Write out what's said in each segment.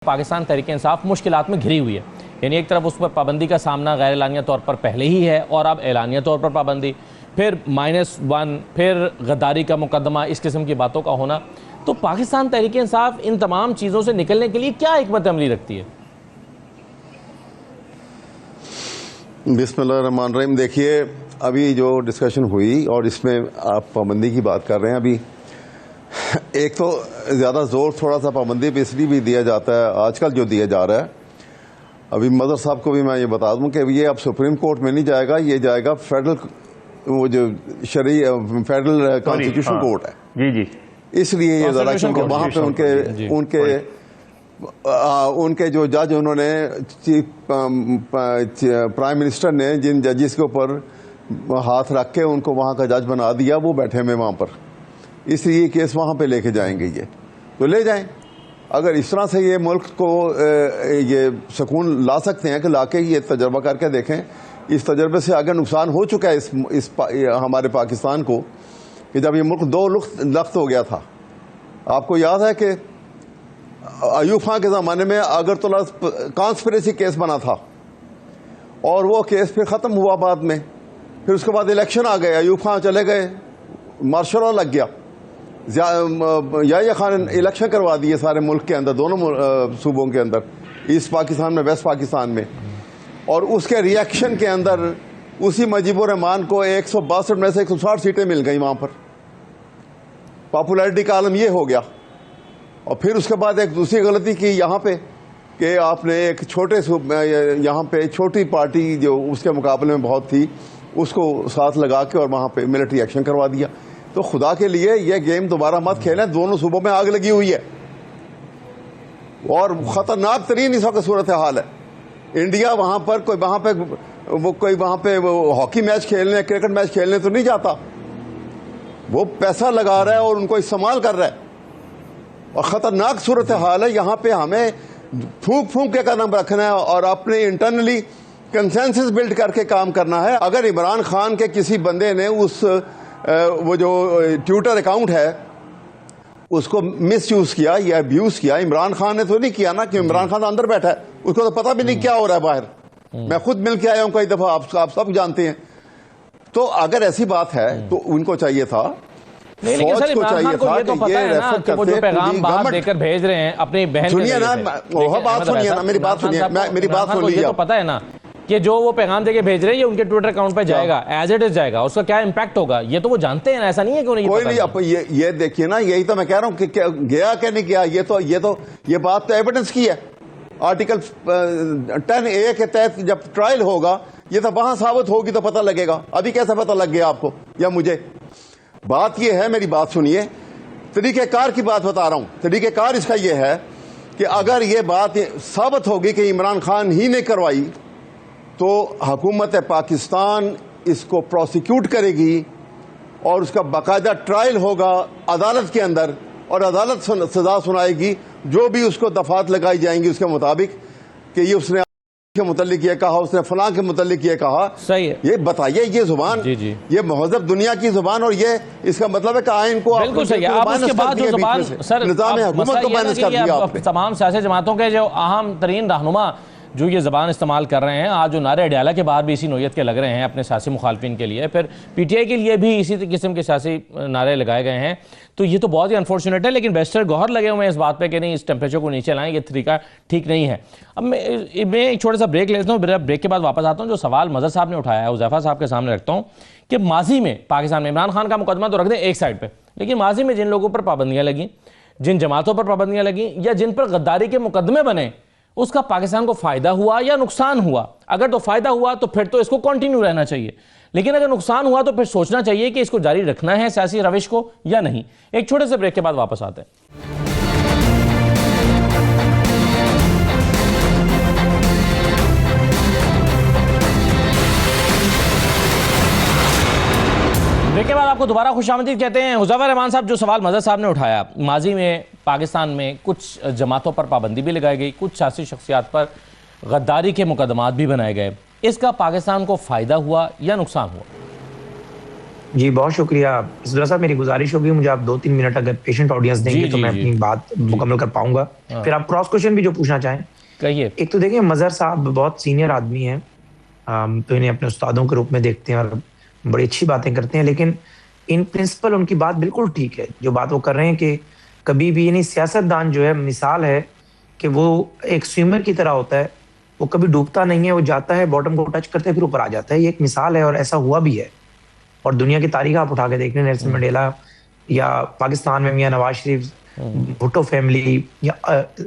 पाकिस्तान तहरीक-ए-इंसाफ मुश्किलात में घिरी हुई है। यानी एक तरफ उस पर पाबंदी का सामना गैर एलानिया तौर पर पहले ही है और अब एलानिया तौर पर पाबंदी, फिर -1, फिर गद्दारी का मुकदमा, इस किस्म की बातों का होना। तो पाकिस्तान तहरीक-ए-इंसाफ इन तमाम चीज़ों से निकलने के लिए क्या हिकमत अमली रखती है? बिस्मिल्लाहिर्रहमानिर्रहीम। देखिए, अभी जो डिस्कशन हुई और इसमें आप पाबंदी की बात कर रहे हैं, अभी एक तो ज़्यादा जोर थोड़ा सा पाबंदी पे इसलिए भी दिया जाता है आजकल जो दिया जा रहा है। अभी मदर साहब को भी मैं ये बता दूं कि ये अब सुप्रीम कोर्ट में नहीं जाएगा, ये जाएगा फेडरल, वो जो फेडरल कॉन्स्टिट्यूशन कोर्ट है। जी जी, इसलिए ये ज़रा क्योंकि वहाँ पे उनके जो जज उन्होंने प्राइम मिनिस्टर ने जिन जजेस के ऊपर हाथ रख के उनको वहाँ का जज बना दिया, वो बैठे हुए वहाँ पर, इसलिए केस वहाँ पे लेके जाएंगे। ये तो ले जाएं। अगर इस तरह से ये मुल्क को ये सुकून ला सकते हैं कि लाके ये तजर्बा करके देखें। इस तजर्बे से आगे नुकसान हो चुका है हमारे पाकिस्तान को, कि जब ये मुल्क दो लख्त हो गया था। आपको याद है कि अयूब खान के ज़माने में अगरतला कॉन्स्पिरेसी केस बना था और वो केस फिर ख़त्म हुआ बाद में। फिर उसके बाद इलेक्शन आ गए, अयूब खान चले गए, मार्शल लॉ लग गया, याह्या खान इलेक्शन करवा दिए सारे मुल्क के अंदर, दोनों सूबों के अंदर, ईस्ट पाकिस्तान में, वेस्ट पाकिस्तान में। और उसके रिएक्शन के अंदर उसी मुजीबुर रहमान को 162 में से 160 सीटें मिल गई वहाँ पर। पॉपुलैरिटी का आलम ये हो गया। और फिर उसके बाद एक दूसरी गलती की यहाँ पे कि आपने एक छोटे यहाँ पे छोटी पार्टी जो उसके मुकाबले में बहुत थी, उसको साथ लगा के और वहाँ पे मिलिट्री एक्शन करवा दिया। तो खुदा के लिए ये गेम दोबारा मत खेलें। दोनों सूबों में आग लगी हुई है और ख़तरनाक तरीन इस वक्त सूरत हाल है। इंडिया वहाँ पर कोई वहाँ पे हॉकी मैच खेलने, क्रिकेट मैच खेलने तो नहीं जाता, वो पैसा लगा रहा है और उनको इस्तेमाल कर रहा है। और ख़तरनाक सूरत हाल है। यहाँ पे हमें फूंक के कदम रखना है और अपने इंटरनली कंसेंसस बिल्ड करके काम करना है। अगर इमरान खान के किसी बंदे ने वो जो ट्विटर अकाउंट है उसको मिसयूज किया या अब्यूज किया, इमरान खान ने तो नहीं किया ना, कि इमरान खान तो अंदर बैठा है, उसको तो पता भी नहीं क्या हो रहा है बाहर। मैं खुद मिल के आया हूं कई दफा, आप सब जानते हैं। तो अगर ऐसी बात है तो उनको चाहिए था, फौज को चाहिए था कि ये रेफर करते, जो पैगाम बाहर देकर भेज रहे हैं अपनी बहन, सुनिए ना, बात सुनिए ना, मेरी बात सुनिए, मेरी बात सुन लीजिए। तो पता है ना कि जो वो पैगाम देके भेज रहे हैं ये उनके ट्विटर अकाउंट पे जाएगा, एज इट इज जाएगा, उसका क्या इंपैक्ट होगा ये तो वो जानते हैं ना। ऐसा नहीं है कि उन्हें कोई नहीं। ये देखिए ना, यही तो मैं कह रहा हूँ कि गया क्या नहीं गया। ये बात तो एविडेंस की है। आर्टिकल 10A के तहत जब ट्रायल होगा ये तो वहां साबित होगी तो पता लगेगा। अभी कैसे पता लग गया आपको या मुझे? बात ये है, मेरी बात सुनिए, तरीक़ेकार की बात बता रहा हूं। तरीक़ेकार इसका ये है कि अगर ये बात साबित होगी कि इमरान खान ही ने करवाई तो हुकूमत पाकिस्तान इसको प्रोसिक्यूट करेगी और उसका बाकायदा ट्रायल होगा अदालत के अंदर और अदालत सजा सुनाएगी, जो भी उसको दफात लगाई जाएंगी उसके मुताबिक, कि ये उसने के मुतल्लिक ये कहा, उसने फलां के मुतल्लिक ये कहा। सही है। ये बताइए, ये जुबान, ये महज़ब दुनिया की जुबान, और ये इसका मतलब है कि आइन को बिल्कुल सही है। आप उसके बाद जो जुबान, सर, निज़ाम हुकूमत को माइनस कर दिया। तमाम सियासी जमातों के जो अहम तरीन रहनुमा जो ये ज़बान इस्तेमाल कर रहे हैं, आज जो नारे अडयाला के बाहर भी इसी नोयत के लग रहे हैं अपने सियासी मुखालफिन के लिए, फिर PTI के लिए भी इसी किस्म के सियासी नारे लगाए गए हैं, तो ये तो बहुत ही अनफॉर्चुनेट है। लेकिन बैरिस्टर गौहर लगे हुए हैं इस बात पे कि नहीं, इस टेम्परेचर को नीचे लाएं, ये तरीका ठीक नहीं है। अब मैं एक छोटा सा ब्रेक लेता हूँ, ब्रेक के बाद वापस आता हूँ। जो सवाल मज़हर साहब ने उठाया है हुज़ैफा साहब के सामने रखता हूँ कि माजी में पाकिस्तान में इमरान खान का मुकदमा तो रख दें एक साइड पर, लेकिन माजी में जिन लोगों पर पाबंदियाँ लगीं, जिन जमातों पर पाबंदियाँ लगीं या जिन पर गद्दारी के मुकदमे बने, उसका पाकिस्तान को फायदा हुआ या नुकसान हुआ? अगर तो फायदा हुआ तो फिर तो इसको कंटिन्यू रहना चाहिए, लेकिन अगर नुकसान हुआ तो फिर सोचना चाहिए कि इसको जारी रखना है सियासी रविश को या नहीं। एक छोटे से ब्रेक के बाद वापस आते हैं। ब्रेक के बाद आपको दोबारा खुशामदीद कहते हैं। हुज़ैफा रहमान साहब, जो सवाल मज़हर साहब ने उठाया, माजी में पाकिस्तान में कुछ जमातों पर पाबंदी भी लगाई गई, कुछ सियासी शख्सियात पर गद्दारी के मुकदमात भी बनाए गए, इसका पाकिस्तान को फ़ायदा हुआ या नुकसान हुआ? जी बहुत शुक्रिया इसदुल्ला साहब। मेरी गुजारिश होगी मुझे आप 2-3 मिनट अगर पेशेंट ऑडियंस देंगे तो मैं अपनी बात मुकम्मल कर पाऊंगा। फिर आप क्रॉस क्वेश्चन भी जो पूछना चाहें कहिए। एक तो देखिए, मजहर साहब बहुत सीनियर आदमी हैं, तो इन्हें अपने उस्तादों के रूप में देखते हैं और बड़ी अच्छी बातें करते हैं, लेकिन इन प्रिंसिपल उनकी बात बिल्कुल ठीक है। जो बात वो कर रहे हैं कि कभी भी यानी सियासतदान जो है, मिसाल है कि वो एक स्विमर की तरह होता है, वो कभी डूबता नहीं है, वो जाता है बॉटम को टच करते फिर ऊपर आ जाता है। ये एक मिसाल है और ऐसा हुआ भी है। और दुनिया की तारीख आप उठा के देख लें, नेल्सन मंडेला या पाकिस्तान में मियां नवाज शरीफ, भुट्टो फैमिली या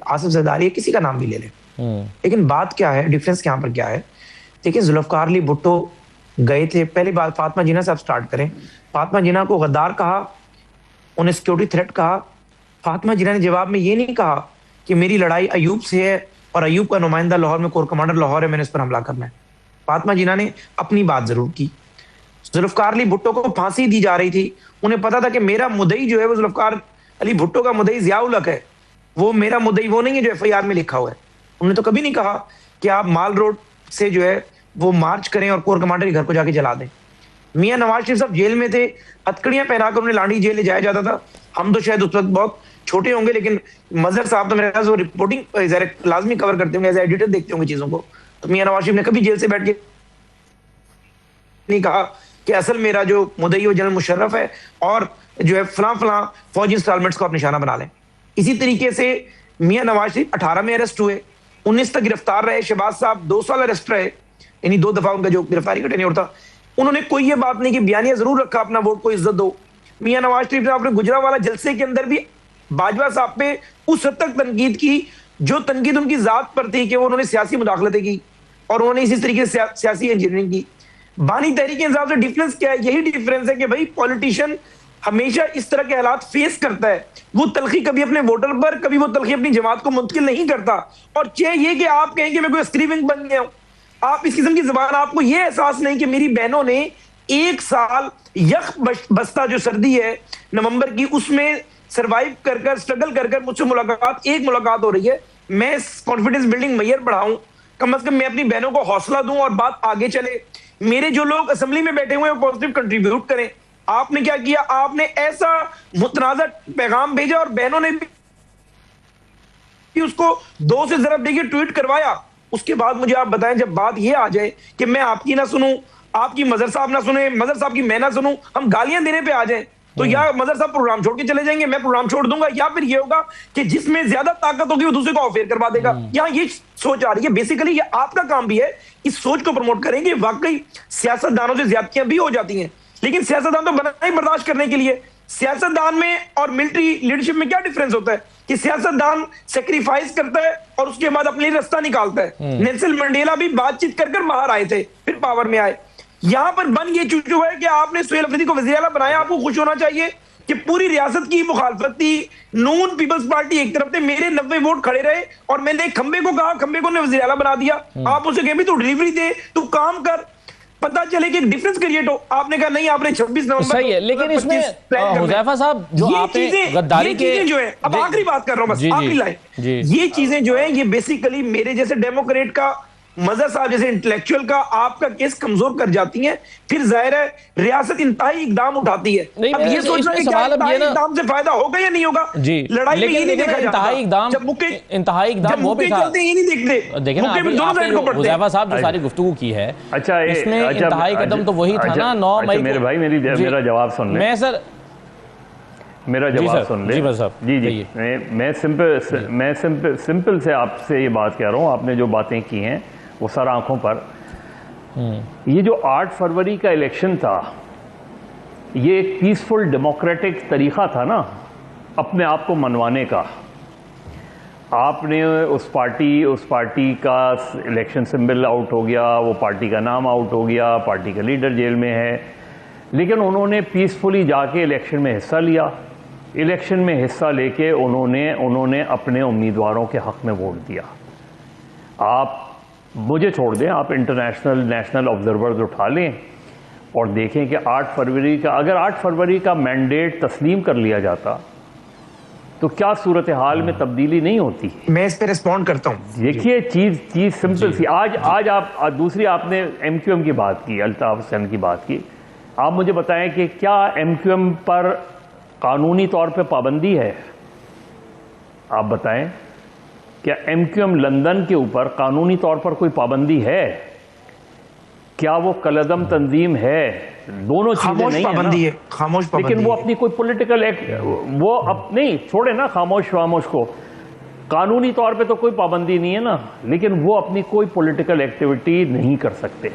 आसिफ जरदारी, किसी का नाम भी ले लें। लेकिन बात क्या है, डिफरेंस यहाँ पर क्या है? देखिए, जुल्फकार अली भुट्टो गए थे, पहली बात फातिमा जिन्ना से आप स्टार्ट करें। फातिमा जिन्ना को गद्दार कहा, उन्हें सिक्योरिटी थ्रेट कहा। फातिमा जिन्ना ने जवाब में ये नहीं कहा कि मेरी लड़ाई अयूब से है और अयूब का नुमाइंदा लाहौर में कोर कमांडर लाहौर है, मैंने इस पर हमला करना है। फातिमा जिन्ना ने अपनी बात जरूर की। जुल्फकार अली भुट्टो को फांसी दी जा रही थी, उन्हें पता था कि मेरा मुदई जो है वो जुल्फकार अली भुट्टो का मुदई जियाउल हक है, वो मेरा मुदई वो नहीं है जो एफआईआर में लिखा हुआ है। उन्होंने तो कभी नहीं कहा कि आप माल रोड से जो है वो मार्च करें और कोर कमांडर के घर को जाके जला दें। मियां नवाज शरीफ साहब जेल में थे, हथकड़ियां पहनाकर उन्हें लांडी जेल ले जाया जाता था। हम तो शायद उस वक्त बहुत छोटे होंगे, लेकिन मजहर साहब तो मेरे ख्याल से वो रिपोर्टिंग लाजमी कवर करते होंगे, एज एडिटर देखते होंगे चीजों को। तो मियां नवाज शरीफ ने कभी जेल से बैठ के नहीं कहा कि असल मेरा जो मुदई वो जनरल मुशर्रफ है और जो है फलां फलां फौजी इंस्टॉलमेंट्स को आप निशाना बना लें। इसी तरीके से मियां नवाज शरीफ 18 में अरेस्ट हुए, 19 तक गिरफ्तार रहे। शहबाज साहब 2 साल अरेस्ट रहे, यानी 2 दफा उनका जो गिरफ्तारी का टेन्योर था। उन्होंने कोई ये बात नहीं कि बयानिया जरूर रखा अपना वोट को इज्जत दो। मियां नवाज शरीफ ने अपने गुजरावाला जलसे के अंदर भी बाजवा साहब पे उस हद तक तनकीद की जो तनकीद उनकी जात पर थी कि वो उन्होंने सियासी मुदाखलतें की और उन्होंने इसी तरीके से सियासी इंजीनियरिंग की। बानी तहरीक के हिसाब से डिफरेंस क्या है? यही डिफरेंस है कि भाई पॉलिटिशियन हमेशा इस तरह के हालात फेस करता है। वो तलखी कभी अपने वोटर पर, कभी वो तलखी अपनी जमात को मुंतकिल नहीं करता। और चाहे ये कि आप कहें कि मैं कोई स्क्रीविंग बन गया हूं, आप इस किस्म की जुबान, आपको ये एहसास नहीं कि मेरी बहनों ने 1 साल यख बस्ता जो सर्दी है नवंबर की, उसमें सर्वाइव कर स्ट्रगल कर मुझसे मुलाकात, एक मुलाकात हो रही है। मैं कॉन्फिडेंस बिल्डिंग मैयर बढ़ाऊं, कम से कम मैं अपनी बहनों को हौसला दूं और बात आगे चले। मेरे जो लोग असेंबली में बैठे हुए हैं वो पॉजिटिव कंट्रीब्यूट करें। आपने क्या किया? आपने ऐसा मुतनाज़ा पैगाम भेजा और बहनों ने भी उसको 2 से जरब देके ट्वीट करवाया। उसके बाद मुझे आप बताएं, जब बात ये आ जाए कि मैं आपकी ना सुनूं, आपकी मजहर साहब ना सुने, मजहर साहब की मैं ना सुनूं, हम गालियां देने पे आ जाएं, तो या मजहर साहब प्रोग्राम छोड़ के चले जाएंगे, मैं प्रोग्राम छोड़ दूंगा, या फिर ये होगा कि जिसमें ज्यादा ताकत होगी वो दूसरे को ऑफेयर करवा देगा। यहाँ ये सोच आ रही है। बेसिकली ये आपका काम भी है इस सोच को प्रमोट करेंगे। वाकई सियासतदानों से ज्यादतियां भी हो जाती हैं, लेकिन सियासतदान तो बना ही बर्दाश्त करने के लिए। सियासतदान में और मिलिट्री लीडरशिप में क्या डिफरेंस होता है कि सियासतदान सेक्रीफाइस करता है और उसके बाद अपने लिए रास्ता निकालता है। नेल्सन मंडेला भी बातचीत कर बाहर आए थे, फिर पावर में आए। यहां पर बन ये चुका है कि आपने सुहेल अफरीदी को वज़ीर आला बनाया, आपको खुश होना चाहिए कि पूरी रियासत की मुखालफत थी, नून पीपल्स पार्टी एक तरफ थे, मेरे 90 वोट खड़े रहे और मैंने खंबे को कहा, खंबे को ने वज़ीर आला बना दिया। आप उसे कहें भी तू डिलीवरी दे, तू काम कर, पता चले कि डिफरेंस क्रिएट हो। आपने कहा नहीं, आपने 26 नवंबर सही है, लेकिन इसमें हुज़ैफा साहब जो आपने गद्दारी के जो है, अब आखिरी बात कर रहा हूं, बस आखिरी लाइन, ये चीजें जो है ये बेसिकली मेरे जैसे डेमोक्रेट का, मजहर साहब जैसे इंटेलेक्चुअल का आपका केस कमजोर कर जाती हैं। फिर जाहिर है रियासत इंतहाई इकदाम उठाती है। अब ये सोचना कि क्या इकदाम से फायदा होगा या नहीं होगा, लड़ाई में ये नहीं देखा जाता। इंतहाई इकदाम वो भी था, ये नहीं देखते। देखिए ना, हुज़ैफा साहब जो सारी गुफ्तगू की है, अच्छा इसमें इंतहाई कदम तो वही था ना 9 मई। मेरे भाई मेरा जवाब सुन ले। मैं सर मेरा जवाब सुन ले। जी, मैं सिंपल से आपसे ये बात कह रहा हूँ। आपने जो बातें की हैं वो सर आंखों पर। ये जो 8 फरवरी का इलेक्शन था, ये एक पीसफुल डेमोक्रेटिक तरीका था ना अपने आप को मनवाने का। आपने उस पार्टी का इलेक्शन सिंबल आउट हो गया, वो पार्टी का नाम आउट हो गया, पार्टी का लीडर जेल में है, लेकिन उन्होंने पीसफुली जाके इलेक्शन में हिस्सा लिया। इलेक्शन में हिस्सा लेके उन्होंने अपने उम्मीदवारों के हक में वोट दिया। आप मुझे छोड़ दें, आप इंटरनेशनल नेशनल ऑब्जर्वर्स उठा लें और देखें कि 8 फरवरी का, अगर 8 फरवरी का मैंडेट तस्लीम कर लिया जाता तो क्या सूरत हाल में तब्दीली नहीं होती। मैं इस पे रिस्पॉन्ड करता हूं। देखिए चीज सिंपल सी। आज आप दूसरी आपने MQM की बात की, अल्ताफ हुसैन की बात की। आप मुझे बताएं कि क्या MQM पर कानूनी तौर पे पाबंदी है? आप बताएं, क्या MQM लंदन के ऊपर कानूनी तौर पर कोई पाबंदी है? क्या वो कलअदम तंजीम है? दोनों चीजें नहीं पाबंदी है, खामोश पाबंदी लेकिन वो है। अपनी कोई पॉलिटिकल एक्ट, वो नहीं छोड़े ना खामोश को, कानूनी तौर पे तो कोई पाबंदी नहीं है ना, लेकिन वो अपनी कोई पॉलिटिकल एक्टिविटी नहीं कर सकते।